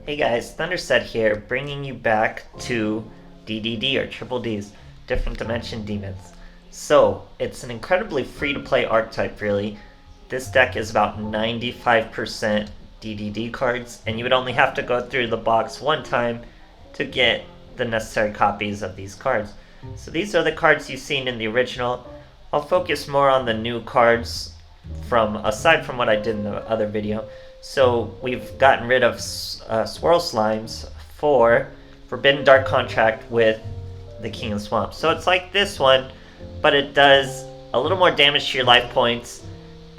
Hey guys, Thunderset here, bringing you back to DDD or Triple D's, Different Dimension Demons. So, it's an incredibly free-to-play archetype really. This deck is about 95% DDD cards, and you would only have to go through the box one time to get the necessary copies of these cards. So these are the cards you've seen in the original. I'll focus more on the new cards aside from what I did in the other video. So we've gotten rid of Swirl Slimes for Forbidden Dark Contract with the King of the Swamp. So it's like this one, but it does a little more damage to your life points,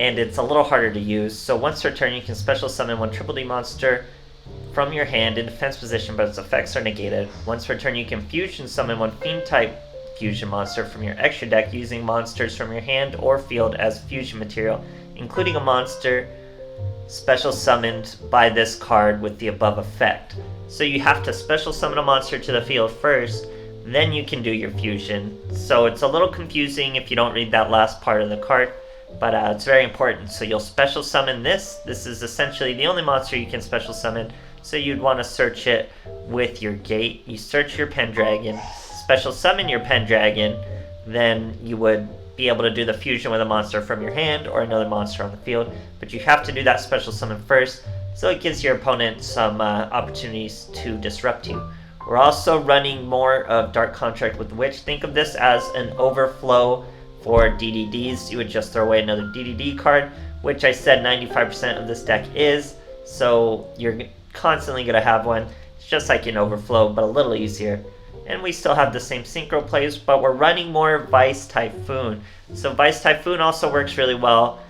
and it's a little harder to use. So once per turn, you can special summon one Triple D monster from your hand in defense position, but its effects are negated. Once per turn, you can fusion summon one Fiend type fusion monster from your extra deck using monsters from your hand or field as fusion material, including a monster special summoned by this card with the above effect. So you have to special summon a monster to the field first, then you can do your fusion. So it's a little confusing if you don't read that last part of the card, but it's very important. So you'll special summon this. This is essentially the only monster you can special summon, so you'd want to search it with your gate. You search your Pendragon, special summon your Pendragon, then you would be able to do the fusion with a monster from your hand or another monster on the field, but you have to do that special summon first, so it gives your opponent some opportunities to disrupt you. We're also running more of Dark Contract with Witch. Think of this as an overflow for DDDs. You would just throw away another DDD card, which I said 95% of this deck is, so you're constantly going to have one. It's just like an overflow, but a little easier. And we still have the same synchro plays, but we're running more Vice Typhoon. So Vice Typhoon also works really well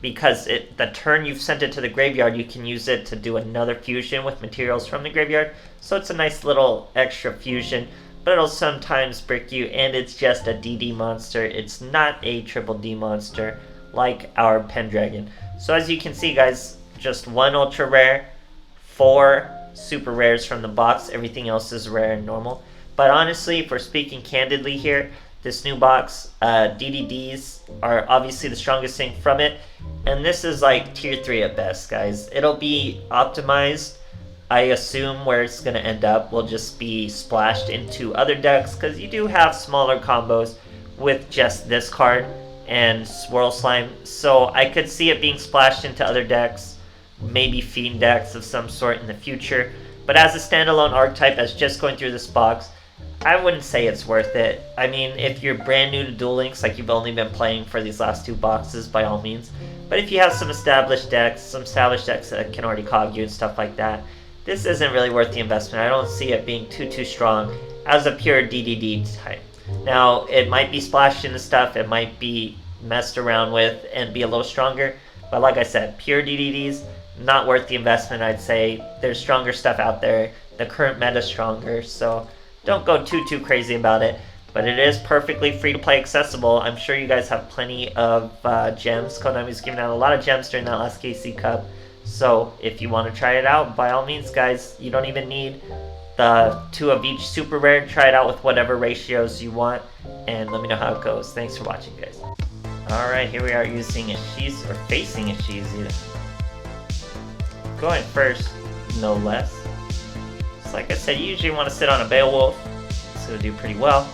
because the turn you've sent it to the graveyard, you can use it to do another fusion with materials from the graveyard. So it's a nice little extra fusion, but it'll sometimes brick you, and it's just a DD monster. It's not a Triple D monster like our Pendragon. So as you can see, guys, just one ultra rare, 4 super rares from the box. Everything else is rare and normal. But honestly, if we're speaking candidly here, this new box, DDDs are obviously the strongest thing from it. And this is like tier 3 at best, guys. It'll be optimized. I assume where it's going to end up will just be splashed into other decks, because you do have smaller combos with just this card and Swirl Slime. So I could see it being splashed into other decks, maybe Fiend decks of some sort in the future. But as a standalone archetype, as just going through this box, I wouldn't say it's worth it. I mean, if you're brand new to Duel Links, like you've only been playing for these last 2 boxes, by all means. But if you have some established decks that can already cog you and stuff like that, this isn't really worth the investment. I don't see it being too strong as a pure DDD type. Now, it might be splashed into stuff, it might be messed around with and be a little stronger, but like I said, pure DDDs, not worth the investment, I'd say. There's stronger stuff out there. The current meta's stronger, so don't go too crazy about it. But it is perfectly free to play accessible. I'm sure you guys have plenty of gems. Konami's giving out a lot of gems during that last KC Cup. So if you want to try it out, by all means, guys, you don't even need the 2 of each super rare. Try it out with whatever ratios you want, and let me know how it goes. Thanks for watching, guys. Alright, here we are using Ishizu, or facing Ishizu. Going first, no less. So like I said, you usually want to sit on a Beowulf, so it'll do pretty well.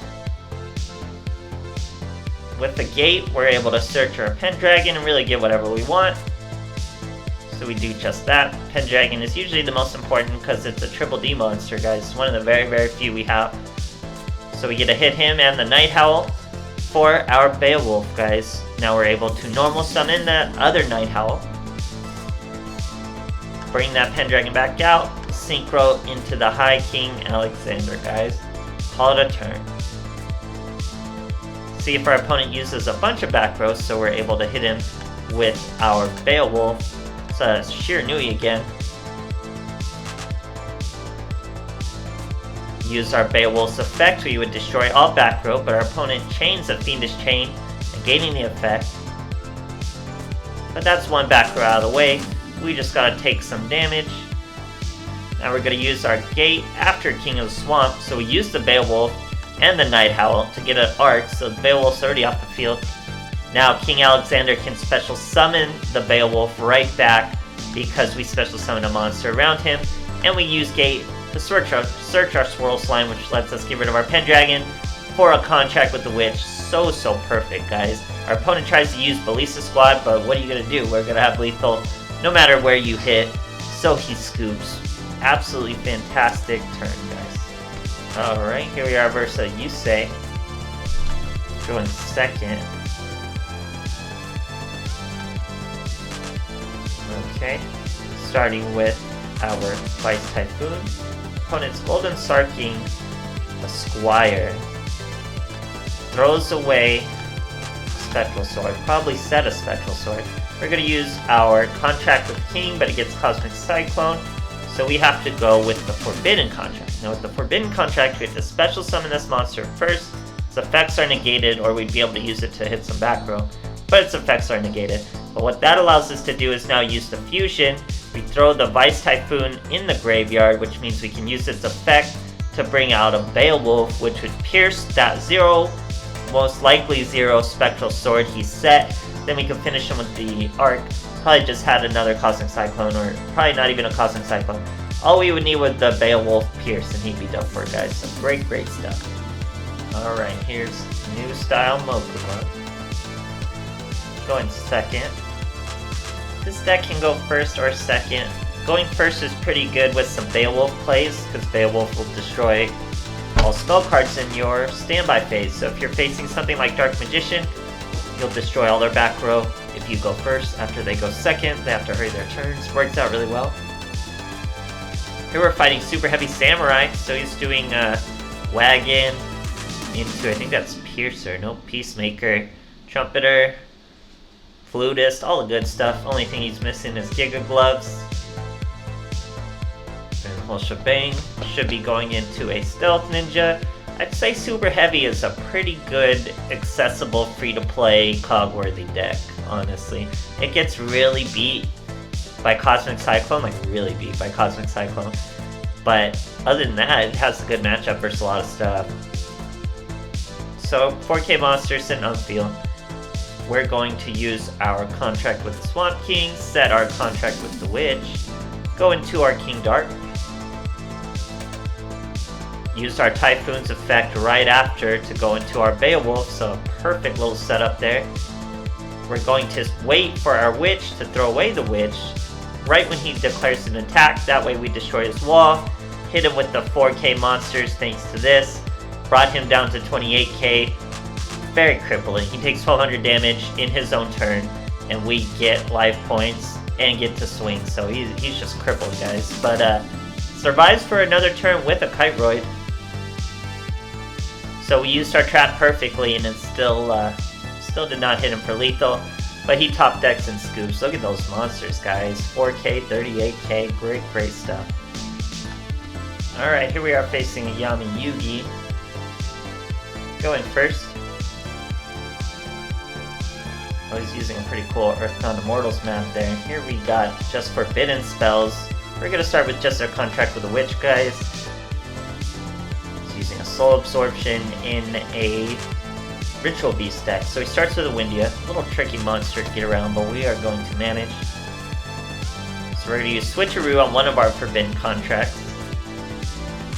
With the gate, we're able to search our Pendragon and really get whatever we want. So we do just that. Pendragon is usually the most important because it's a Triple D monster, guys. It's one of the very few we have. So we get to hit him and the Night Howl for our Beowulf, guys. Now we're able to normal summon that other Night Howl. Bring that Pendragon back out, synchro into the High King Alexander, guys. Call it a turn. See if our opponent uses a bunch of back rows, so we're able to hit him with our Beowulf. It's a Shiranui again. Use our Beowulf's effect, we would destroy all back row, but our opponent chains a Fiendish Chain, negating the effect. But that's one back row out of the way. We just gotta take some damage. Now we're gonna use our gate after King of the Swamp, so we use the Beowulf and the Night Howl to get an arc, so the Beowulf's already off the field. Now King Alexander can special summon the Beowulf right back because we special summon a monster around him, and we use Gate to search our Swirl Slime, which lets us get rid of our Pendragon for a contract with the Witch. So perfect, guys. Our opponent tries to use Ballista Squad, but what are you gonna do? We're gonna have lethal no matter where you hit, so he scoops. Absolutely fantastic turn, guys. Alright, here we are versus Yusei. Going second. Okay, starting with our Vice Typhoon. Opponent's Golden Sarking, a Squire. Throws away Spectral Sword, probably set a Spectral Sword. We're going to use our Contract with King, but it gets Cosmic Cyclone, so we have to go with the Forbidden Contract. Now with the Forbidden Contract, we have to special summon this monster first. Its effects are negated, or we'd be able to use it to hit some back row, but its effects are negated. But what that allows us to do is now use the Fusion. We throw the Vice Typhoon in the graveyard, which means we can use its effect to bring out a Beowulf, which would pierce that most likely 0 Spectral Sword he set. Then we can finish him with the Arc. Probably just had another Cosmic Cyclone, or probably not even a Cosmic Cyclone. All we would need was the Beowulf Pierce, and he'd be done for it, guys. So great stuff. Alright, here's New Style Mokuma. Going second. This deck can go first or second. Going first is pretty good with some Beowulf plays, because Beowulf will destroy all spell cards in your standby phase. So if you're facing something like Dark Magician, you'll destroy all their back row. If you go first, after they go second, they have to hurry their turns. Works out really well. Here we're fighting Super Heavy Samurai, so he's doing Wagon into, I think that's Piercer, no, Peacemaker, Trumpeter, Flutist, all the good stuff. Only thing he's missing is Giga Gloves. And the whole shebang. Should be going into a Stealth Ninja. I'd say Super Heavy is a pretty good, accessible, free-to-play, cog-worthy deck, honestly. It gets really beat by Cosmic Cyclone, like really beat by Cosmic Cyclone. But other than that, it has a good matchup versus a lot of stuff. So, 4K monster sitting on the field. We're going to use our contract with the Swamp King, set our contract with the Witch, go into our King Dark, use our Typhoon's effect right after to go into our Beowulf, so perfect little setup there. We're going to wait for our Witch to throw away the Witch right when he declares an attack, that way we destroy his wall, hit him with the 4K monsters thanks to this, brought him down to 28k, very crippling. He takes 1200 damage in his own turn, and we get life points and get to swing, so he's just crippled, guys. But survives for another turn with a Kiteroid. So we used our trap perfectly, and it still did not hit him for lethal, but he top decks and scoops. Look at those monsters, guys. 4k, 38k, great stuff. Alright, here we are facing a Yami Yugi. Going first. Oh, he's using a pretty cool Earthbound Immortals map there. Here we got just Forbidden Spells. We're gonna start with just our contract with the Witch, guys. He's using a Soul Absorption in a Ritual Beast deck. So he starts with a Windia, a little tricky monster to get around, but we are going to manage. So we're gonna use Switcheroo on one of our Forbidden contracts.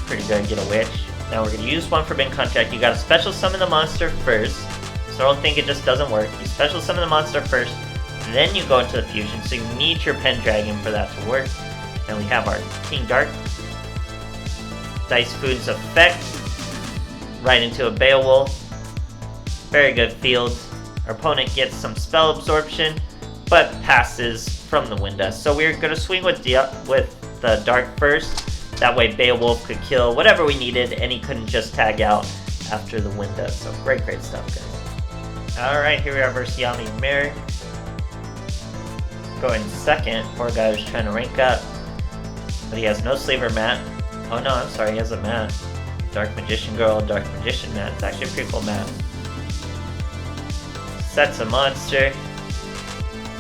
Pretty good, get a Witch. Now we're gonna use one Forbidden contract. You gotta special summon the monster first. So don't think it just doesn't work. You special summon the monster first, then you go into the fusion, so you need your Pendragon for that to work. Then we have our King Dark. Dice Food's effect, right into a Beowulf. Very good field. Our opponent gets some spell absorption, but passes from the window. So we're gonna swing with the Dark first. That way Beowulf could kill whatever we needed, and he couldn't just tag out after the window. So great stuff, guys. Alright, here we are versus Yami Merrick. Going second, poor guy was trying to rank up. But he has no Slaver mat. Oh no, I'm sorry, he has a mat. Dark Magician Girl, Dark Magician mat. It's actually a pretty cool mat. Sets a monster.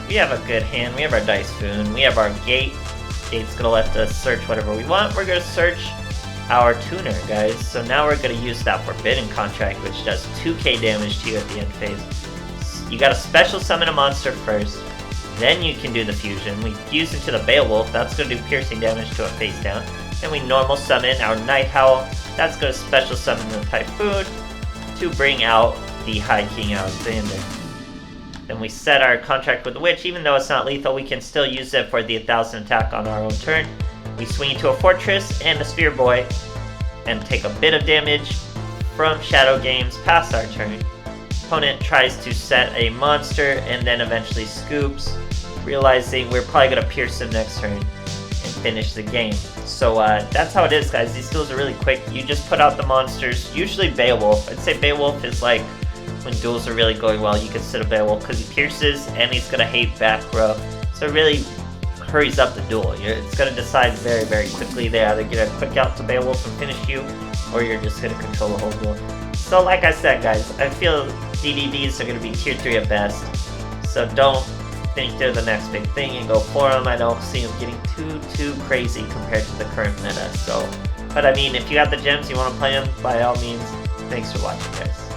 We have a good hand. We have our Dice Spoon. We have our Gate. Gate's gonna let us search whatever we want. We're gonna search our Tuner, guys. So now we're gonna use that Forbidden contract, which does 2k damage to you at the end phase. You gotta special summon a monster first, then you can do the fusion. We fuse into the Beowulf. That's gonna do piercing damage to it face down. Then we normal summon our Night Howl. That's going to special summon the Typhoon to bring out the High King Alexander. Then we set our contract with the Witch. Even though it's not lethal, we can still use it for the 1000 attack on our own turn. We swing into a Fortress and a Sphere Boy and take a bit of damage from Shadow Games past our turn. Opponent tries to set a monster and then eventually scoops, realizing we're probably going to pierce him next turn and finish the game. So that's how it is, guys. These duels are really quick. You just put out the monsters, usually Beowulf. I'd say Beowulf is like when duels are really going well, you can set a Beowulf because he pierces and he's going to hate back row. So it really hurries up the duel. It's going to decide very, very quickly. They either get a quick out to Beowulf and finish you, or you're just going to control the whole duel. So like I said, guys, I feel DDDs are going to be tier 3 at best. So don't think they're the next big thing and go for them. I don't see them getting too crazy compared to the current meta. So, but I mean, if you got the gems, you want to play them, by all means. Thanks for watching, guys.